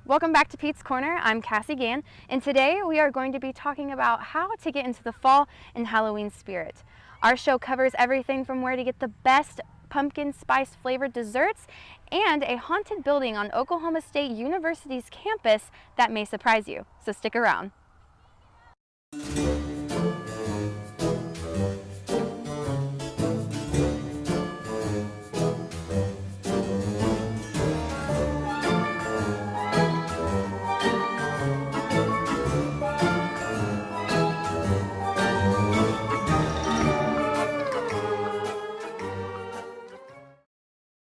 Welcome back to Pete's Corner. I'm Cassie Gann, and today we are going to be talking about how to get into the fall and Halloween spirit. Our show covers everything from where to get the best pumpkin spice flavored desserts and a haunted building on Oklahoma State University's campus that may surprise you. So stick around.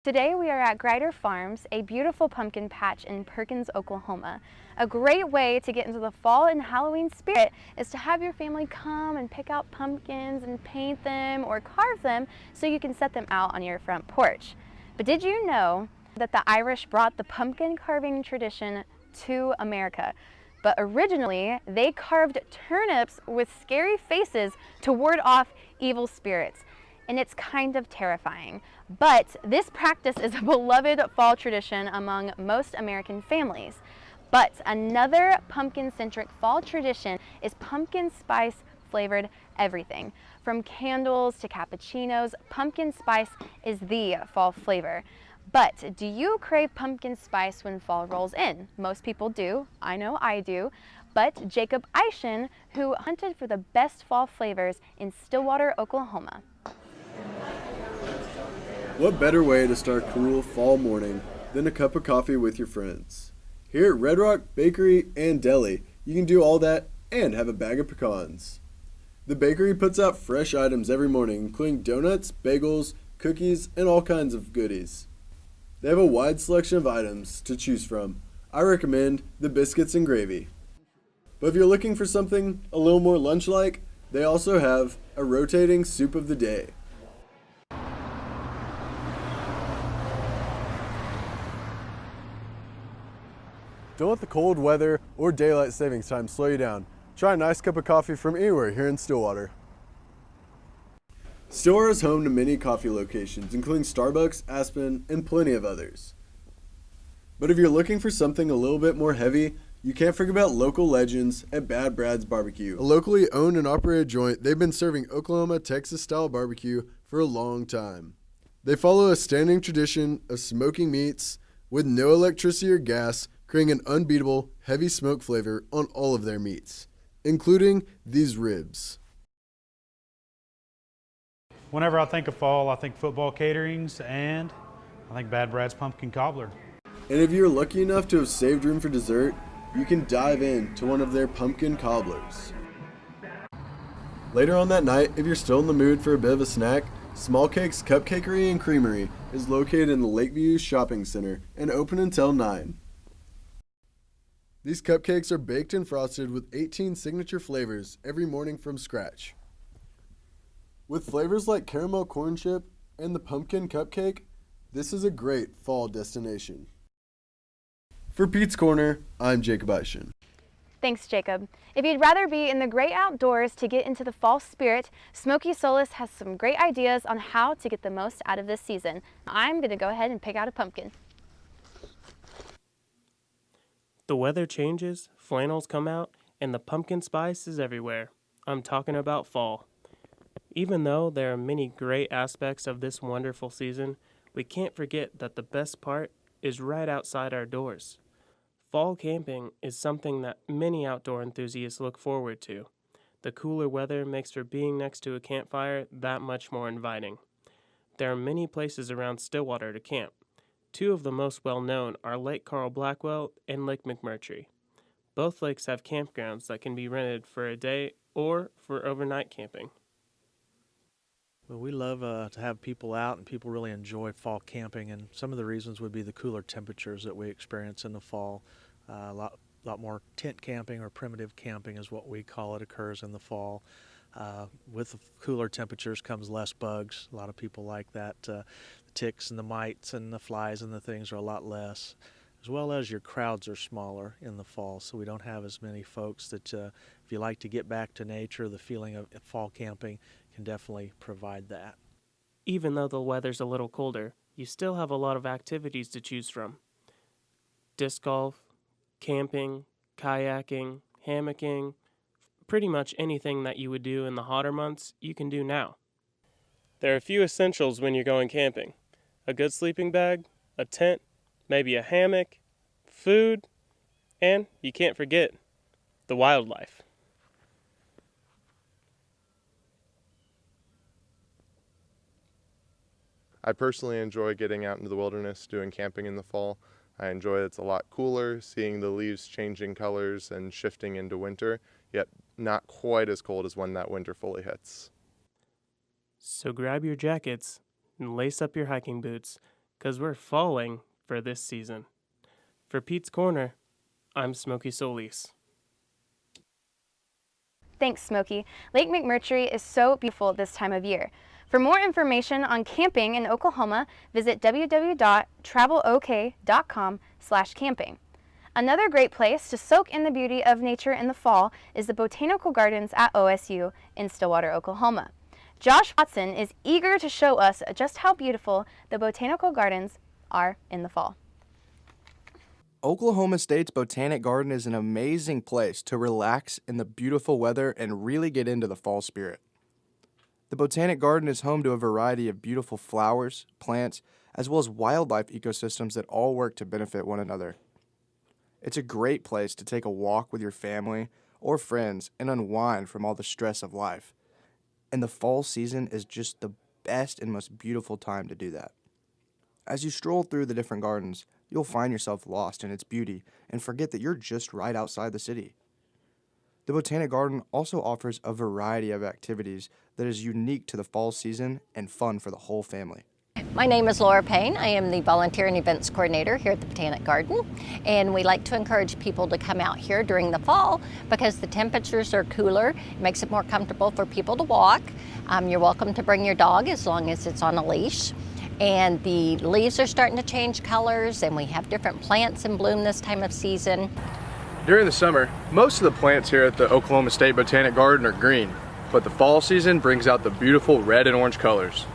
Today we are at Grider Farms, a beautiful pumpkin patch in Perkins, Oklahoma. A great way to get into the fall and Halloween spirit is to have your family come and pick out pumpkins and paint them or carve them so you can set them out on your front porch. But did you know that the Irish brought the pumpkin carving tradition to America? But originally they carved turnips with scary faces to ward off evil spirits. And it's kind of terrifying. But this practice is a beloved fall tradition among most American families. But another pumpkin-centric fall tradition is pumpkin spice flavored everything. From candles to cappuccinos, pumpkin spice is the fall flavor. But do you crave pumpkin spice when fall rolls in? Most people do. I know I do. But Jacob Eischen, who hunted for the best fall flavors in Stillwater, Oklahoma. What better way to start a cool fall morning than a cup of coffee with your friends? Here at Red Rock Bakery and Deli, you can do all that and have a bag of pecans. The bakery puts out fresh items every morning, including donuts, bagels, cookies, and all kinds of goodies. They have a wide selection of items to choose from. I recommend the biscuits and gravy. But if you're looking for something a little more lunch-like, they also have a rotating soup of the day. Don't let the cold weather or daylight savings time slow you down. Try a nice cup of coffee from anywhere here in Stillwater. Stillwater is home to many coffee locations, including Starbucks, Aspen, and plenty of others. But if you're looking for something a little bit more heavy, you can't forget about local legends at Bad Brad's Barbecue. A locally owned and operated joint, they've been serving Oklahoma, Texas-style barbecue for a long time. They follow a standing tradition of smoking meats with no electricity or gas, creating an unbeatable, heavy smoke flavor on all of their meats, including these ribs. Whenever I think of fall, I think football caterings, and I think Bad Brad's pumpkin cobbler. And if you're lucky enough to have saved room for dessert, you can dive into one of their pumpkin cobblers. Later on that night, if you're still in the mood for a bit of a snack, Small Cake's Cupcakery and Creamery is located in the Lakeview Shopping Center and open until 9. These cupcakes are baked and frosted with 18 signature flavors every morning from scratch. With flavors like caramel corn chip and the pumpkin cupcake, this is a great fall destination. For Pete's Corner, I'm Jacob Eischen. Thanks, Jacob. If you'd rather be in the great outdoors to get into the fall spirit, Smoky Solace has some great ideas on how to get the most out of this season. I'm going to go ahead and pick out a pumpkin. The weather changes, flannels come out, and the pumpkin spice is everywhere. I'm talking about fall. Even though there are many great aspects of this wonderful season, we can't forget that the best part is right outside our doors. Fall camping is something that many outdoor enthusiasts look forward to. The cooler weather makes for being next to a campfire that much more inviting. There are many places around Stillwater to camp. Two of the most well-known are Lake Carl Blackwell and Lake McMurtry. Both lakes have campgrounds that can be rented for a day or for overnight camping. Well, we love to have people out, and people really enjoy fall camping, and some of the reasons would be the cooler temperatures that we experience in the fall. A lot more tent camping, or primitive camping is what we call it, occurs in the fall. With the cooler temperatures comes less bugs. A lot of people like that. The ticks and the mites and the flies and the things are a lot less, as well as your crowds are smaller in the fall, so we don't have as many folks that if you like to get back to nature, the feeling of fall camping can definitely provide that. Even though the weather's a little colder, you still have a lot of activities to choose from. Disc golf, camping, kayaking, hammocking, pretty much anything that you would do in the hotter months, you can do now. There are a few essentials when you're going camping: a good sleeping bag, a tent, maybe a hammock, food, and you can't forget the wildlife. I personally enjoy getting out into the wilderness, doing camping in the fall. I enjoy it's a lot cooler, seeing the leaves changing colors and shifting into winter, yet not quite as cold as when that winter fully hits. So grab your jackets and lace up your hiking boots, 'cause we're falling for this season. For Pete's Corner, I'm Smokey Solis. Thanks, Smokey. Lake McMurtry is so beautiful this time of year. For more information on camping in Oklahoma, visit www.travelok.com/camping. Another great place to soak in the beauty of nature in the fall is the Botanical Gardens at OSU in Stillwater, Oklahoma. Josh Watson is eager to show us just how beautiful the Botanical Gardens are in the fall. Oklahoma State's Botanic Garden is an amazing place to relax in the beautiful weather and really get into the fall spirit. The Botanic Garden is home to a variety of beautiful flowers, plants, as well as wildlife ecosystems that all work to benefit one another. It's a great place to take a walk with your family or friends and unwind from all the stress of life. And the fall season is just the best and most beautiful time to do that. As you stroll through the different gardens, you'll find yourself lost in its beauty and forget that you're just right outside the city. The Botanic Garden also offers a variety of activities that is unique to the fall season and fun for the whole family. My name is Laura Payne. I am the Volunteer and Events Coordinator here at the Botanic Garden, and we like to encourage people to come out here during the fall because the temperatures are cooler. It makes it more comfortable for people to walk. You're welcome to bring your dog as long as it's on a leash. And the leaves are starting to change colors, and we have different plants in bloom this time of season. During the summer, most of the plants here at the Oklahoma State Botanic Garden are green, but the fall season brings out the beautiful red and orange colors.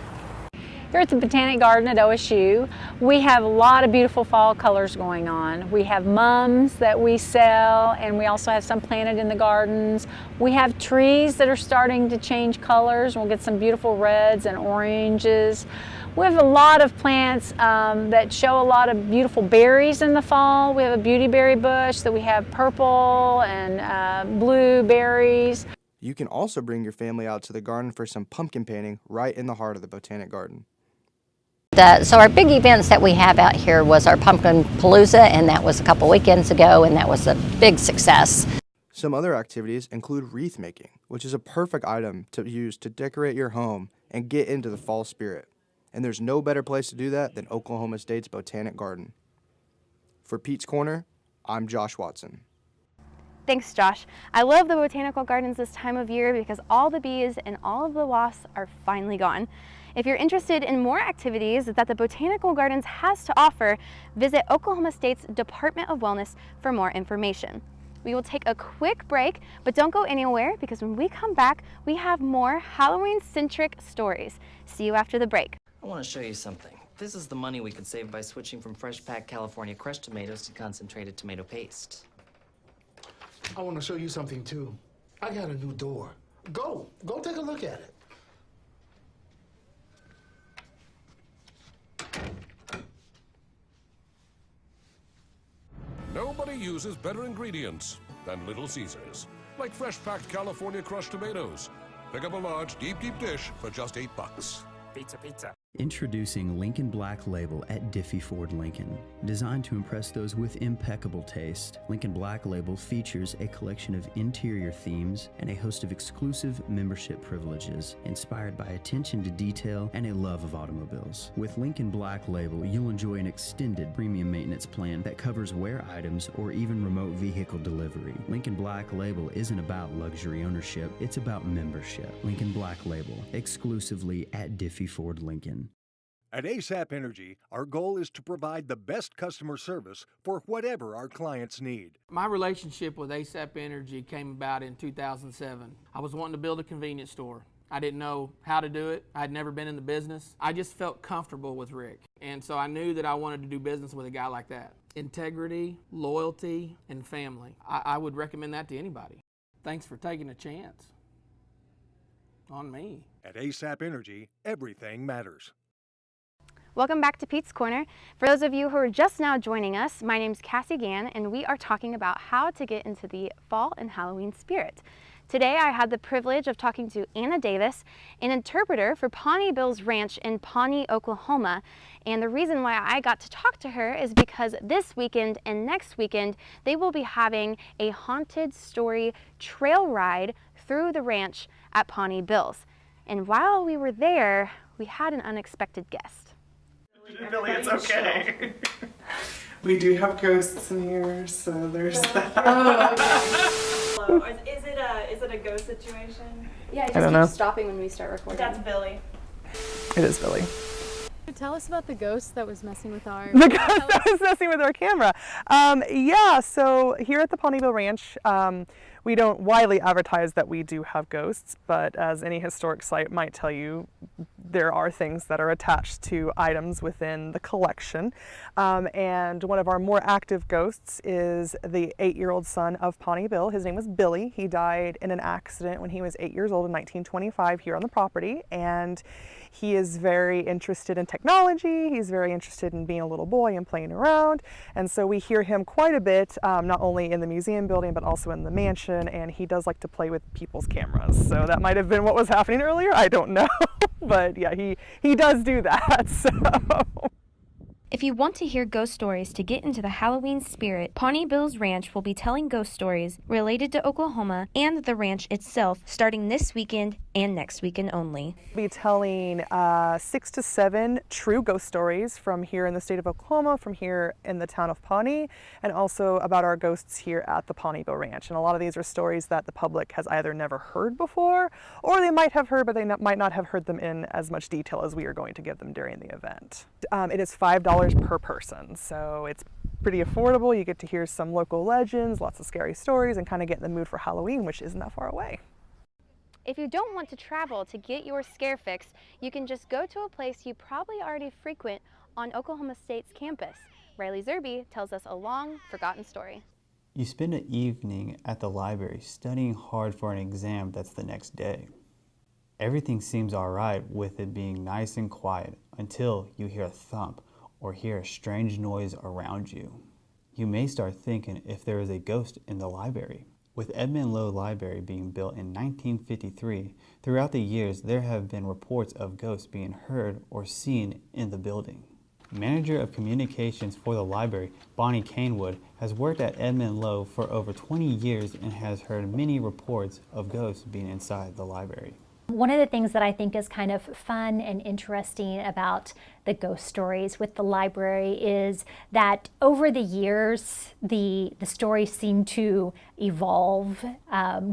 Here at the Botanic Garden at OSU, we have a lot of beautiful fall colors going on. We have mums that we sell, and we also have some planted in the gardens. We have trees that are starting to change colors. We'll get some beautiful reds and oranges. We have a lot of plants that show a lot of beautiful berries in the fall. We have a beauty berry bush that we have purple and blue berries. You can also bring your family out to the garden for some pumpkin painting right in the heart of the Botanic Garden. So our big events that we have out here was our Pumpkin Palooza, and that was a couple weekends ago, and that was a big success. Some other activities include wreath making, which is a perfect item to use to decorate your home and get into the fall spirit. And there's no better place to do that than Oklahoma State's Botanic Garden. For Pete's Corner, I'm Josh Watson. Thanks, Josh. I love the Botanical Gardens this time of year because all the bees and all of the wasps are finally gone. If you're interested in more activities that the Botanical Gardens has to offer, visit Oklahoma State's Department of Wellness for more information. We will take a quick break, but don't go anywhere because when we come back, we have more Halloween-centric stories. See you after the break. I want to show you something. This is the money we could save by switching from fresh packed California crushed tomatoes to concentrated tomato paste. I want to show you something too. I got a new door. Go take a look at it. Nobody uses better ingredients than Little Caesars, like fresh packed California crushed tomatoes. Pick up a large, deep dish for just $8. Pizza, pizza. Introducing Lincoln Black Label at Diffie Ford Lincoln. Designed to impress those with impeccable taste, Lincoln Black Label features a collection of interior themes and a host of exclusive membership privileges, inspired by attention to detail and a love of automobiles. With Lincoln Black Label, you'll enjoy an extended premium maintenance plan that covers wear items or even remote vehicle delivery. Lincoln Black Label isn't about luxury ownership, it's about membership. Lincoln Black Label, exclusively at Diffie Ford Lincoln. At ASAP Energy, our goal is to provide the best customer service for whatever our clients need. My relationship with ASAP Energy came about in 2007. I was wanting to build a convenience store. I didn't know how to do it. I'd never been in the business. I just felt comfortable with Rick. And so I knew that I wanted to do business with a guy like that. Integrity, loyalty, and family. I would recommend that to anybody. Thanks for taking a chance on me. At ASAP Energy, everything matters. Welcome back to Pete's Corner. For those of you who are just now joining us, my name's Cassie Gann, and we are talking about how to get into the fall and Halloween spirit. Today I had the privilege of talking to Anna Davis, an interpreter for Pawnee Bill's Ranch in Pawnee, Oklahoma. And the reason why I got to talk to her is because this weekend and next weekend they will be having a haunted story trail ride through the ranch at Pawnee Bill's. And while we were there, we had an unexpected guest. Billy, it's okay. We do have ghosts in here, so there's that. Oh, okay. Is it a ghost situation? Yeah, I don't know. Stopping when we start recording. That's Billy. It is Billy. Tell us about the ghost that was messing with our... The ghost that was messing with our camera. Yeah, so here at the Pawneeville Ranch, we don't widely advertise that we do have ghosts, but as any historic site might tell you, there are things that are attached to items within the collection. And one of our more active ghosts is the 8-year-old son of Pawnee Bill. His name was Billy. He died in an accident when he was 8 years old in 1925 here on the property. And he is very interested in technology. He's very interested in being a little boy and playing around. And so we hear him quite a bit, not only in the museum building, but also in the mansion. And he does like to play with people's cameras. So that might have been what was happening earlier. I don't know. But yeah, he does do that. So. If you want to hear ghost stories to get into the Halloween spirit, Pawnee Bill's Ranch will be telling ghost stories related to Oklahoma and the ranch itself starting this weekend and next weekend only. We'll be telling 6 to 7 true ghost stories from here in the state of Oklahoma, from here in the town of Pawnee, and also about our ghosts here at the Pawneeville Ranch. And a lot of these are stories that the public has either never heard before, or they might have heard, but they might not have heard them in as much detail as we are going to give them during the event. It is $5 per person, so it's pretty affordable. You get to hear some local legends, lots of scary stories, and kind of get in the mood for Halloween, which isn't that far away. If you don't want to travel to get your scare fix, you can just go to a place you probably already frequent on Oklahoma State's campus. Riley Zerby tells us a long, forgotten story. You spend an evening at the library studying hard for an exam that's the next day. Everything seems alright with it being nice and quiet until you hear a thump or hear a strange noise around you. You may start thinking if there is a ghost in the library. With Edmund Lowe Library being built in 1953, throughout the years there have been reports of ghosts being heard or seen in the building. Manager of Communications for the library, Bonnie Canewood, has worked at Edmund Lowe for over 20 years and has heard many reports of ghosts being inside the library. One of the things that I think is kind of fun and interesting about the ghost stories with the library is that over the years, the stories seem to evolve,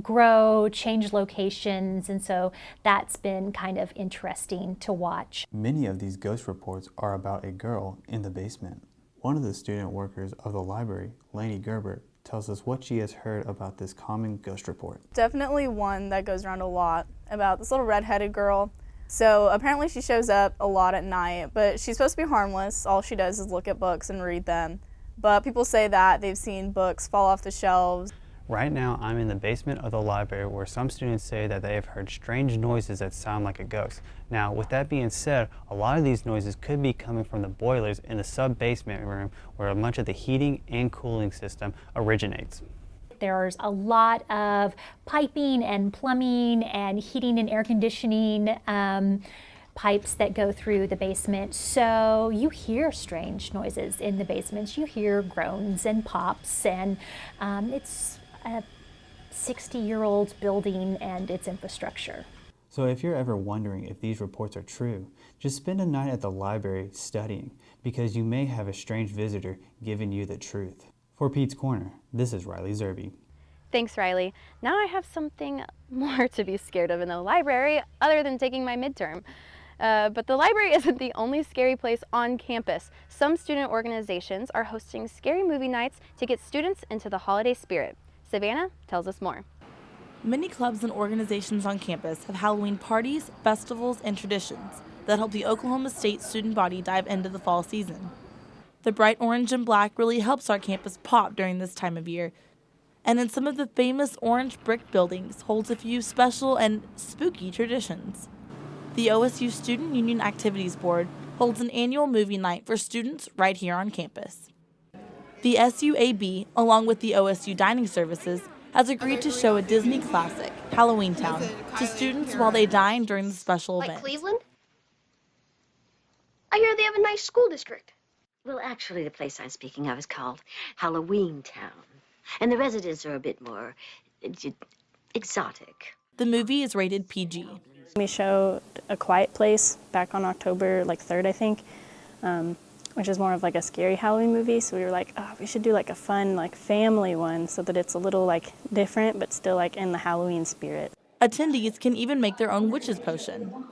grow, change locations, and so that's been kind of interesting to watch. Many of these ghost reports are about a girl in the basement. One of the student workers of the library, Lainey Gerbert, tells us what she has heard about this common ghost report. Definitely one that goes around a lot about this little redheaded girl. So apparently she shows up a lot at night, but she's supposed to be harmless. All she does is look at books and read them. But people say that they've seen books fall off the shelves. Right now, I'm in the basement of the library where some students say that they have heard strange noises that sound like a ghost. Now, with that being said, a lot of these noises could be coming from the boilers in the sub-basement room where much of the heating and cooling system originates. There's a lot of piping and plumbing and heating and air conditioning pipes that go through the basement. So you hear strange noises in the basements. You hear groans and pops, and it's a 60-year-old building and its infrastructure. So if you're ever wondering if these reports are true, just spend a night at the library studying, because you may have a strange visitor giving you the truth. For Pete's Corner, this is Riley Zerby. Thanks, Riley. Now I have something more to be scared of in the library other than taking my midterm. But the library isn't the only scary place on campus. Some student organizations are hosting scary movie nights to get students into the holiday spirit. Savannah tells us more. Many clubs and organizations on campus have Halloween parties, festivals, and traditions that help the Oklahoma State student body dive into the fall season. The bright orange and black really helps our campus pop during this time of year, and in some of the famous orange brick buildings holds a few special and spooky traditions. The OSU Student Union Activities Board holds an annual movie night for students right here on campus. The SUAB, along with the OSU Dining Services, has agreed to show a Disney classic, Halloween Town, to students while they dine during the special event. Like Cleveland? I hear they have a nice school district. Well, actually, the place I'm speaking of is called Halloween Town, and the residents are a bit more exotic. The movie is rated PG. We showed A Quiet Place back on October 3rd, I think, which is more of like a scary Halloween movie. So we were like, oh, we should do like a fun family one so that it's a little different but still in the Halloween spirit. Attendees can even make their own witch's potion.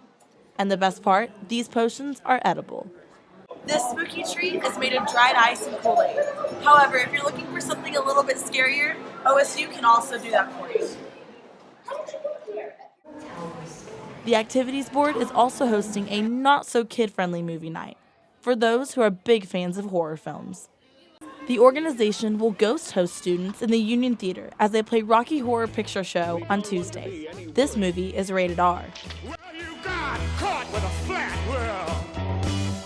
And the best part, these potions are edible. This spooky treat is made of dried ice and Kool-Aid. However, if you're looking for something a little bit scarier, OSU can also do that for you. The Activities Board is also hosting a not-so-kid-friendly movie night for those who are big fans of horror films. The organization will ghost host students in the Union Theater as they play Rocky Horror Picture Show on Tuesday. This movie is rated R. Caught with a flat world.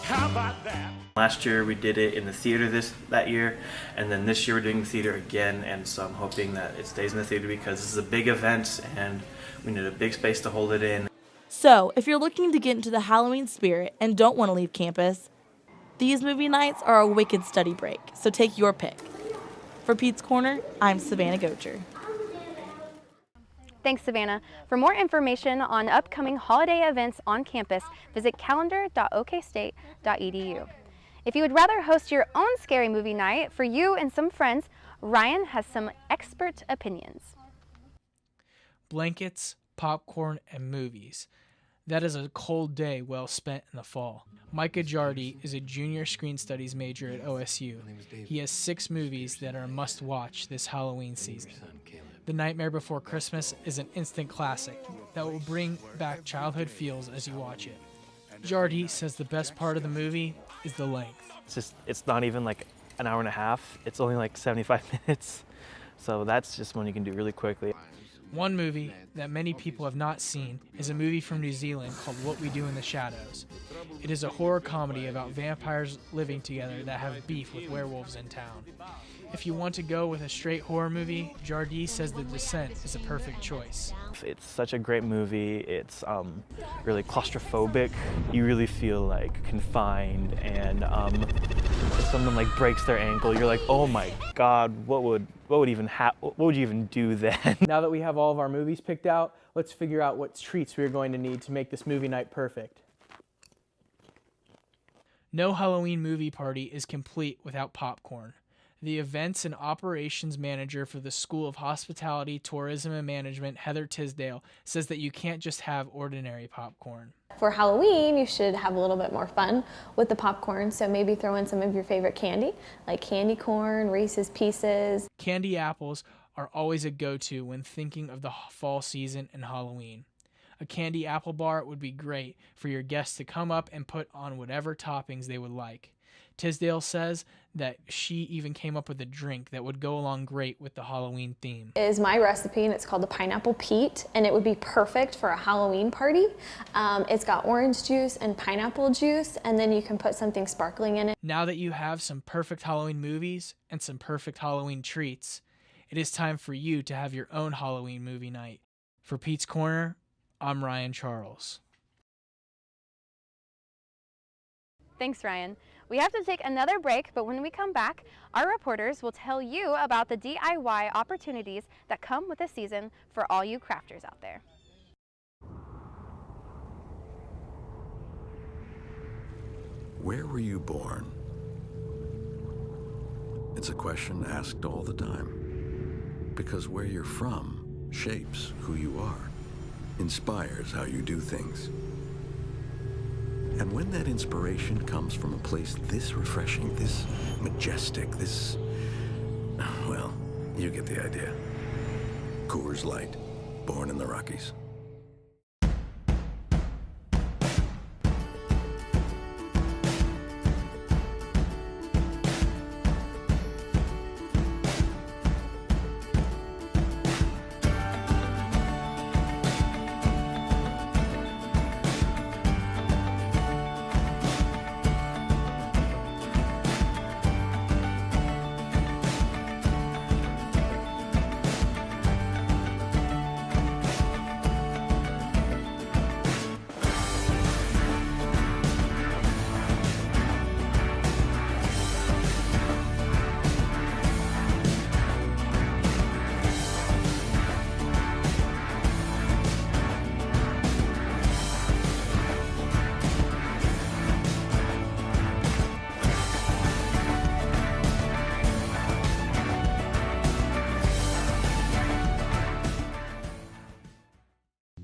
How about that? Last year we did it in the theater that year, and then this year we're doing the theater again, and so I'm hoping that it stays in the theater because this is a big event and we need a big space to hold it in. So, if you're looking to get into the Halloween spirit and don't want to leave campus, these movie nights are a wicked study break, so take your pick. For Pete's Corner, I'm Savannah Gocher. Thanks, Savannah. For more information on upcoming holiday events on campus, visit calendar.okstate.edu. If you would rather host your own scary movie night for you and some friends, Ryan has some expert opinions. Blankets, popcorn, and movies. That is a cold day well spent in the fall. Micah Jardy is a junior screen studies major at OSU. He has 6 movies that are a must-watch this Halloween season. The Nightmare Before Christmas is an instant classic that will bring back childhood feels as you watch it. Jardy says the best part of the movie is the length. It's not even like an hour and a half. It's only like 75 minutes. So that's just one you can do really quickly. One movie that many people have not seen is a movie from New Zealand called What We Do in the Shadows. It is a horror comedy about vampires living together that have beef with werewolves in town. If you want to go with a straight horror movie, Jardy says The Descent is a perfect choice. It's such a great movie. It's really claustrophobic. You really feel like confined, and if someone breaks their ankle, you're like, oh my God, what would you even do then? Now that we have all of our movies picked out, let's figure out what treats we are going to need to make this movie night perfect. No Halloween movie party is complete without popcorn. The events and operations manager for the School of Hospitality, Tourism, and Management, Heather Tisdale, says that you can't just have ordinary popcorn. For Halloween, you should have a little bit more fun with the popcorn, so maybe throw in some of your favorite candy, like candy corn, Reese's Pieces. Candy apples are always a go-to when thinking of the fall season and Halloween. A candy apple bar would be great for your guests to come up and put on whatever toppings they would like. Tisdale says that she even came up with a drink that would go along great with the Halloween theme. Is my recipe, and it's called the Pineapple Pete, and it would be perfect for a Halloween party. It's got orange juice and pineapple juice, and then you can put something sparkling in it. Now that you have some perfect Halloween movies and some perfect Halloween treats, it is time for you to have your own Halloween movie night. For Pete's Corner, I'm Ryan Charles. Thanks, Ryan. We have to take another break, but when we come back, our reporters will tell you about the DIY opportunities that come with the season for all you crafters out there. Where were you born? It's a question asked all the time. Because where you're from shapes who you are, inspires how you do things. And when that inspiration comes from a place this refreshing, this majestic, well, you get the idea. Coors Light. born in the Rockies.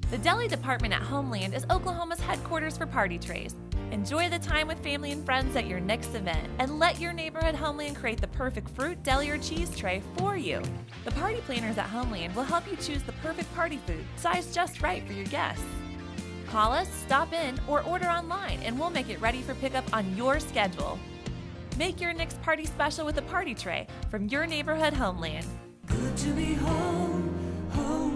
The deli department at Homeland is Oklahoma's headquarters for party trays. Enjoy the time with family and friends at your next event, and let your neighborhood Homeland create the perfect fruit, deli, or cheese tray for you. The party planners at Homeland will help you choose the perfect party food, sized just right for your guests. Call us, stop in, or order online, and we'll make it ready for pickup on your schedule. Make your next party special with a party tray from your neighborhood Homeland. Good to be home, Homeland.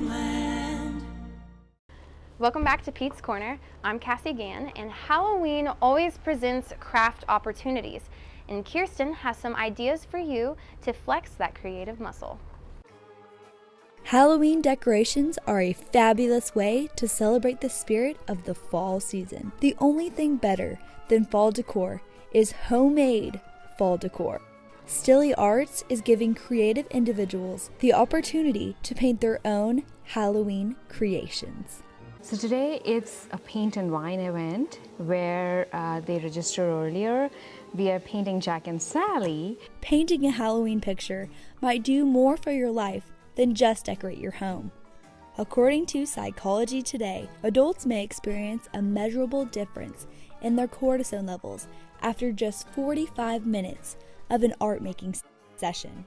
Welcome back to Pete's Corner. I'm Cassie Gann, and Halloween always presents craft opportunities. And Kirsten has some ideas for you to flex that creative muscle. Halloween decorations are a fabulous way to celebrate the spirit of the fall season. The only thing better than fall decor is homemade fall decor. Stilly Arts is giving creative individuals the opportunity to paint their own Halloween creations. So today it's a paint and wine event where they register earlier. We are painting Jack and Sally. Painting a Halloween picture might do more for your life than just decorate your home. According to Psychology Today, adults may experience a measurable difference in their cortisol levels after just 45 minutes of an art making session.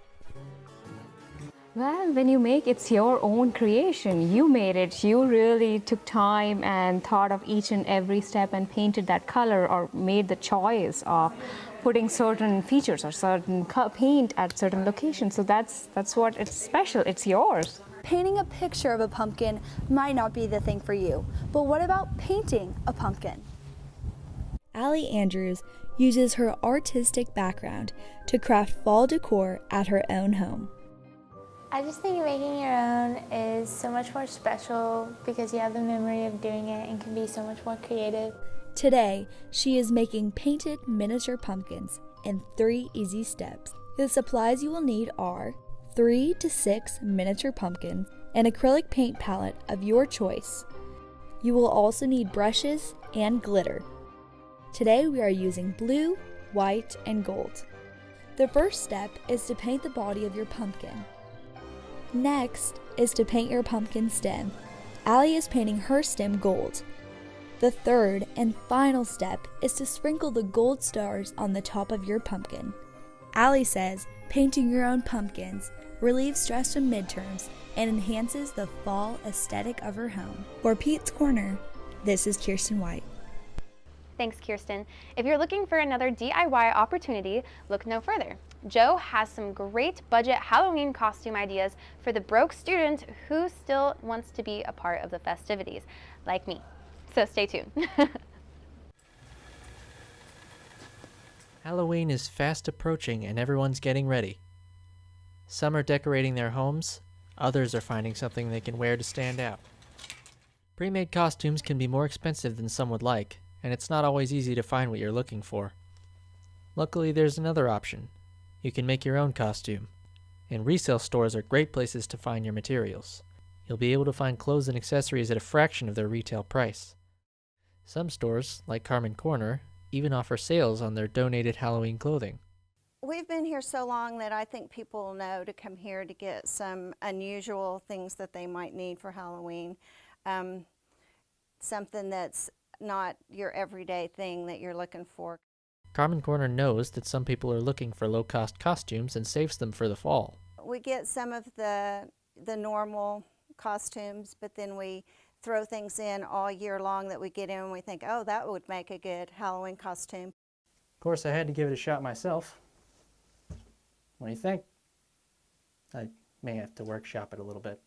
Well, when you make it's your own creation. You made it. You really took time and thought of each and every step and painted that color or made the choice of putting certain features or certain paint at certain locations. So that's what it's special. It's yours. Painting a picture of a pumpkin might not be the thing for you, but what about painting a pumpkin? Allie Andrews uses her artistic background to craft fall decor at her own home. I just think making your own is so much more special because you have the memory of doing it and can be so much more creative. Today, she is making painted miniature pumpkins in 3 easy steps. The supplies you will need are 3 to 6 miniature pumpkins, an acrylic paint palette of your choice. You will also need brushes and glitter. Today we are using blue, white, and gold. The first step is to paint the body of your pumpkin. Next is to paint your pumpkin stem. Allie is painting her stem gold. The third and final step is to sprinkle the gold stars on the top of your pumpkin. Allie says painting your own pumpkins relieves stress from midterms and enhances the fall aesthetic of her home. For Pete's Corner, this is Kirsten White. Thanks, Kirsten. If you're looking for another DIY opportunity, look no further. Joe has some great budget Halloween costume ideas for the broke student who still wants to be a part of the festivities, like me. So stay tuned. Halloween is fast approaching and everyone's getting ready. Some are decorating their homes, others are finding something they can wear to stand out. Pre-made costumes can be more expensive than some would like, and it's not always easy to find what you're looking for. Luckily, there's another option. You can make your own costume, and resale stores are great places to find your materials. You'll be able to find clothes and accessories at a fraction of their retail price. Some stores, like Carmen Corner, even offer sales on their donated Halloween clothing. We've been here so long that I think people will know to come here to get some unusual things that they might need for Halloween. Something that's not your everyday thing that you're looking for. Carmen Corner knows that some people are looking for low-cost costumes and saves them for the fall. We get some of the normal costumes, but then we throw things in all year long that we get in and we think, oh, that would make a good Halloween costume. Of course, I had to give it a shot myself. What do you think? I may have to workshop it a little bit.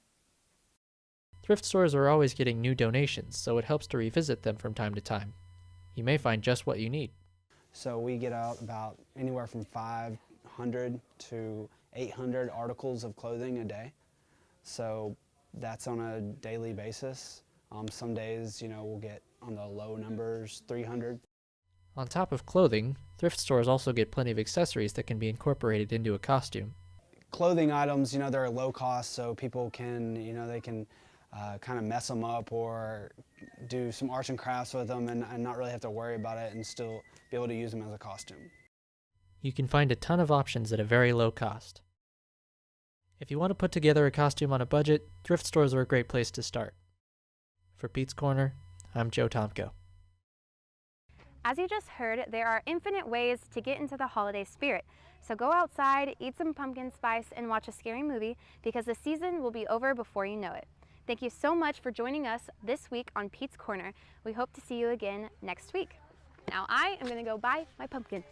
Thrift stores are always getting new donations, so it helps to revisit them from time to time. You may find just what you need. So we get out about anywhere from 500 to 800 articles of clothing a day. So that's on a daily basis. Some days, we'll get on the low numbers, 300. On top of clothing, thrift stores also get plenty of accessories that can be incorporated into a costume. Clothing items, they're low cost, so people can, they can kind of mess them up or do some arts and crafts with them and not really have to worry about it and still be able to use them as a costume. You can find a ton of options at a very low cost. If you want to put together a costume on a budget, thrift stores are a great place to start. For Pete's Corner, I'm Joe Tomko. As you just heard, there are infinite ways to get into the holiday spirit. So go outside, eat some pumpkin spice, and watch a scary movie because the season will be over before you know it. Thank you so much for joining us this week on Pete's Corner. We hope to see you again next week. Now I am going to go buy my pumpkin.